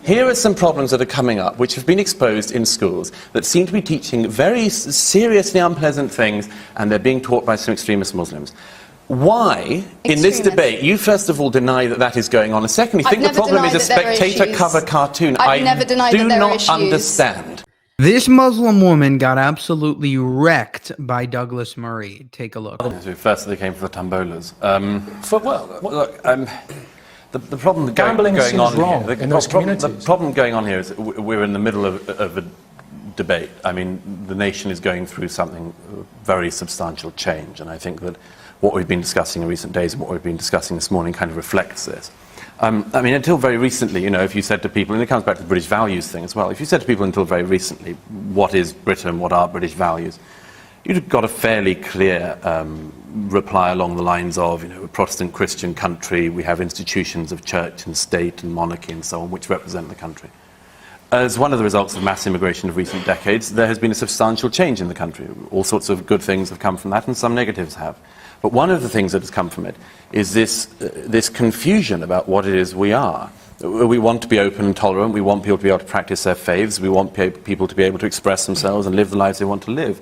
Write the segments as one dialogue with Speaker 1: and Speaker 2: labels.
Speaker 1: Here are some problems that are coming up, which have been exposed in schools, that seem to be teaching very seriously unpleasant things, and they're being taught by some extremist Muslims. Why, in this debate, you first of all deny that that is going on, and secondly, think the problem is a spectator cover cartoon. I do not understand.
Speaker 2: This Muslim woman got absolutely wrecked by Douglas Murray. Take a look.
Speaker 1: First they came for the tombolas.
Speaker 3: For what?
Speaker 1: Look, the problem
Speaker 3: gambling
Speaker 1: going on
Speaker 3: wrong
Speaker 1: here,
Speaker 3: in those communities.
Speaker 1: The problem going on here is we're in the middle of a debate. I mean, the nation is going through something very substantial change, and I think that what we've been discussing in recent days and what we've been discussing this morning kind of reflects this. I mean, until very recently, you know, if you said to people, and it comes back to the British values thing as well, if you said to people until very recently, what is Britain, what are British values, you'd have got a fairly clear reply along the lines of, you know, a Protestant Christian country, we have institutions of church and state and monarchy and so on, which represent the country. As one of the results of mass immigration of recent decades, there has been a substantial change in the country. All sorts of good things have come from that, and some negatives have. But one of the things that has come from it is this confusion about what it is we are. We want to be open and tolerant, we want people to be able to practice their faiths, we want people to be able to express themselves and live the lives they want to live.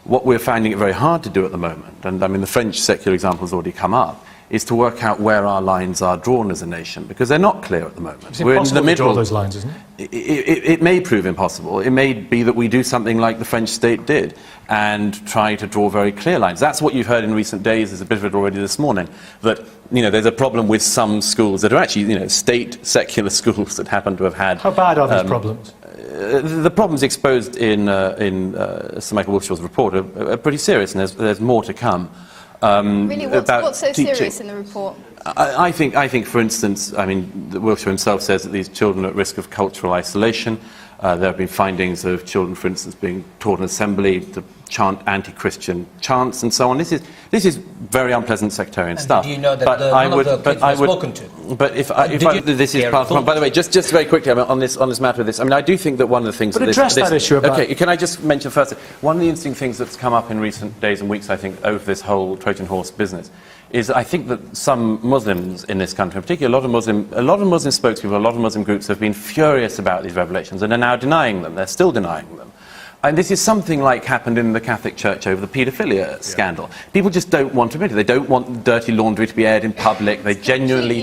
Speaker 1: What we're finding it very hard to do at the moment, and I mean the French secular example has already come up, is to work out where our lines are drawn as a nation, because they're not clear at the moment.
Speaker 3: It's impossible to draw those lines, isn't it?
Speaker 1: It may prove impossible. It may be that we do something like the French state did and try to draw very clear lines. That's what you've heard in recent days. There's a bit of it already this morning, that, you know, there's a problem with some schools that are actually, you know, state secular schools that happen to have had...
Speaker 3: How bad are these problems?
Speaker 1: The problems exposed in Sir Michael Wiltshaw's report are pretty serious, and there's more to come.
Speaker 4: Really, what's so serious in the report?
Speaker 1: I think, for instance, I mean, Wiltshire himself says that these children are at risk of cultural isolation. There have been findings of children, for instance, being taught in assembly to chant anti-Christian chants and so on. This is very unpleasant sectarian stuff.
Speaker 5: Do you know that one of the kids was spoken to?
Speaker 1: But this is part of the problem. By the way, just very quickly on this matter of this, I mean, I do think that one of the things...
Speaker 3: But address that issue about...
Speaker 1: Okay, can I just mention first, one of the interesting things that's come up in recent days and weeks, I think, over this whole Trojan horse business, is I think that some Muslims in this country, in particular a lot of Muslim spokespeople, a lot of Muslim groups have been furious about these revelations and are now denying them. They're still denying them. And this is something like happened in the Catholic Church over the paedophilia scandal. People just don't want to admit it. They don't want dirty laundry to be aired in public. They genuinely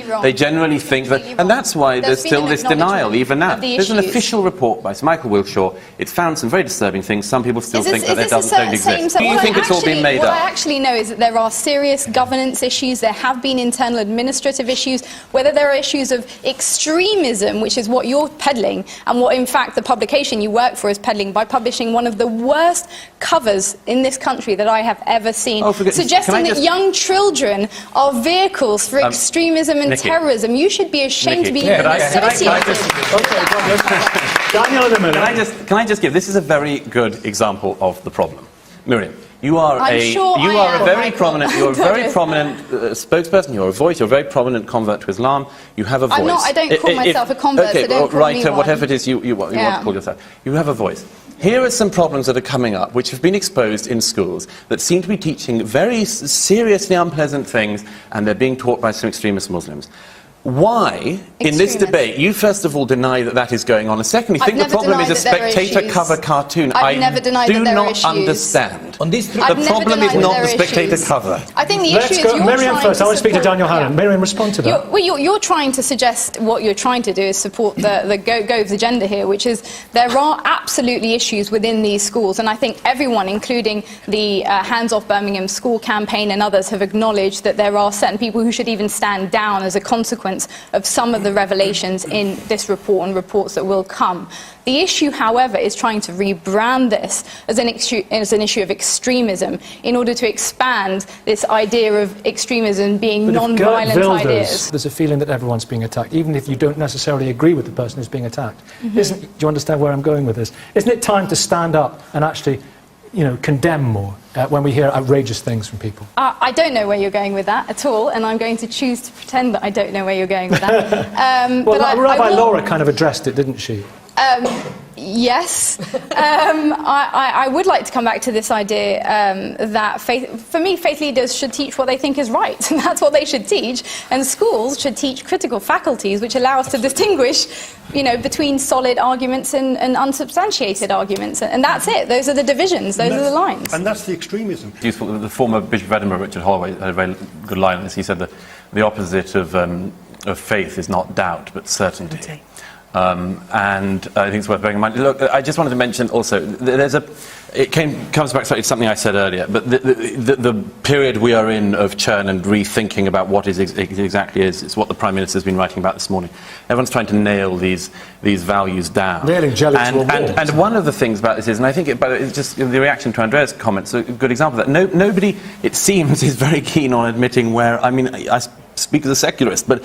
Speaker 1: think that... And that's why there's still this denial, even now. There's an official report by Sir Michael Wiltshaw. It's found some very disturbing things. Some people still think that it don't exist. Do you think it's all been made up?
Speaker 4: What I actually know is that there are serious governance issues. There have been internal administrative issues. Whether there are issues of extremism, which is what you're peddling, and what, in fact, the publication you work for is peddling by publishing one of the worst covers in this country that I have ever seen, suggesting that young children are vehicles for extremism and terrorism. You should be ashamed to be associated.
Speaker 1: Can I just give, this is a very good example of the problem. Miriam, you are a very prominent spokesperson, you're a voice, you're a very prominent convert to Islam, you have a voice.
Speaker 4: I don't call myself a convert, so don't call me one.
Speaker 1: Whatever it is you want to call yourself. You have a voice. Here are some problems that are coming up, which have been exposed in schools, that seem to be teaching very seriously unpleasant things, and they're being taught by some extremist Muslims. Why, in this debate, you first of all deny that that is going on, and secondly, think the problem is a spectator cover cartoon. I do not understand. The problem is not the spectator cover.
Speaker 4: I think the issue is
Speaker 3: Miriam first. I want to speak to Daniel Hannan. Miriam, respond to that.
Speaker 4: You're trying to suggest what you're trying to do is support the Gove's agenda here, which is there are absolutely issues within these schools, and I think everyone, including the Hands Off Birmingham School campaign and others, have acknowledged that there are certain people who should even stand down as a consequence of some of the revelations in this report and reports that will come. The issue, however, is trying to rebrand this as an issue of extremism in order to expand this idea of extremism being non-violent ideas.
Speaker 3: There's a feeling that everyone's being attacked, even if you don't necessarily agree with the person who's being attacked. Do you understand where I'm going with this? Isn't it time to stand up and actually, you know, condemn more when we hear outrageous things from people?
Speaker 4: I don't know where you're going with that at all, and I'm going to choose to pretend that I don't know where you're going with that.
Speaker 3: Well, Rabbi Laura kind of addressed it, didn't she?
Speaker 4: Yes. I would like to come back to this idea that for me, faith leaders should teach what they think is right. And that's what they should teach. And schools should teach critical faculties, which allow us to distinguish, between solid arguments and unsubstantiated arguments. And that's it. Those are the divisions. Those are the lines.
Speaker 6: And that's the extremism.
Speaker 1: Useful. The former Bishop of Edinburgh, Richard Holloway, had a very good line on this. He said that the opposite of faith is not doubt, but certainty. And I think it's worth bearing in mind. Look, I just wanted to mention also, comes back to something I said earlier, but the period we are in of churn and rethinking about what exactly is what the Prime Minister has been writing about this morning. Everyone's trying to nail these values down.
Speaker 3: Nailing jelly to a wall.
Speaker 1: And one of the things about this is, and I think it's just the reaction to Andrea's comments, a good example of that. Nobody, it seems, is very keen on admitting I speak as a secularist, but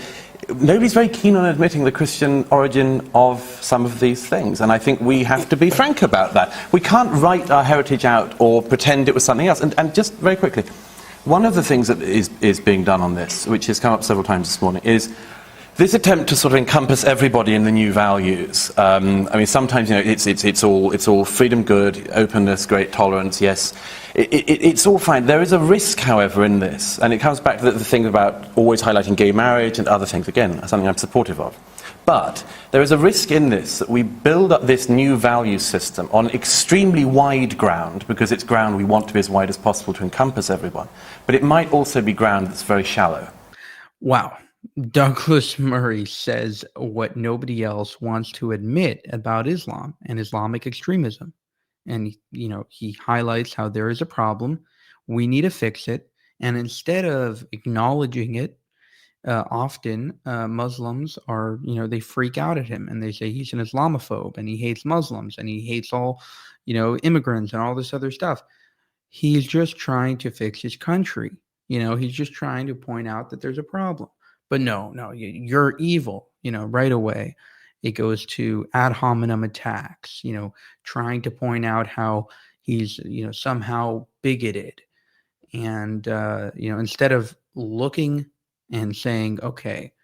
Speaker 1: nobody's very keen on admitting the Christian origin of some of these things, and I think we have to be frank about that. We can't write our heritage out or pretend it was something else. And just very quickly, one of the things that is being done on this, which has come up several times this morning, is this attempt to sort of encompass everybody in the new values. Sometimes it's all freedom, good, openness, great tolerance. Yes, it's all fine. There is a risk, however, in this, and it comes back to the thing about always highlighting gay marriage and other things. Again, something I'm supportive of. But there is a risk in this that we build up this new value system on extremely wide ground, because it's ground we want to be as wide as possible to encompass everyone. But it might also be ground that's very shallow.
Speaker 2: Wow. Douglas Murray says what nobody else wants to admit about Islam and Islamic extremism. And, he highlights how there is a problem. We need to fix it. And instead of acknowledging it, often Muslims are, they freak out at him and they say he's an Islamophobe and he hates Muslims and he hates all, immigrants and all this other stuff. He's just trying to fix his country. He's just trying to point out that there's a problem. But no, you're evil, right away. It goes to ad hominem attacks, trying to point out how he's, somehow bigoted. And, instead of looking and saying, okay,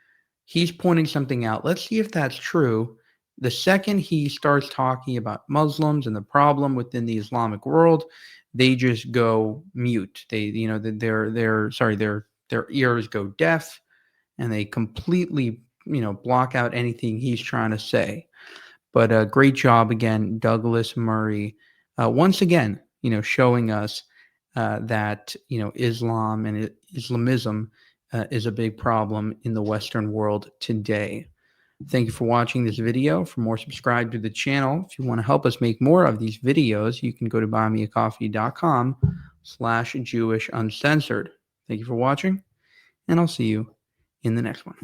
Speaker 2: he's pointing something out, let's see if that's true. The second he starts talking about Muslims and the problem within the Islamic world, they just go mute. They, their ears go deaf. And they completely, block out anything he's trying to say. But great job again, Douglas Murray. Once again, showing us that, Islam and Islamism is a big problem in the Western world today. Thank you for watching this video. For more, subscribe to the channel. If you want to help us make more of these videos, you can go to buymeacoffee.com/JewishUncensored. Thank you for watching, and I'll see you in the next one.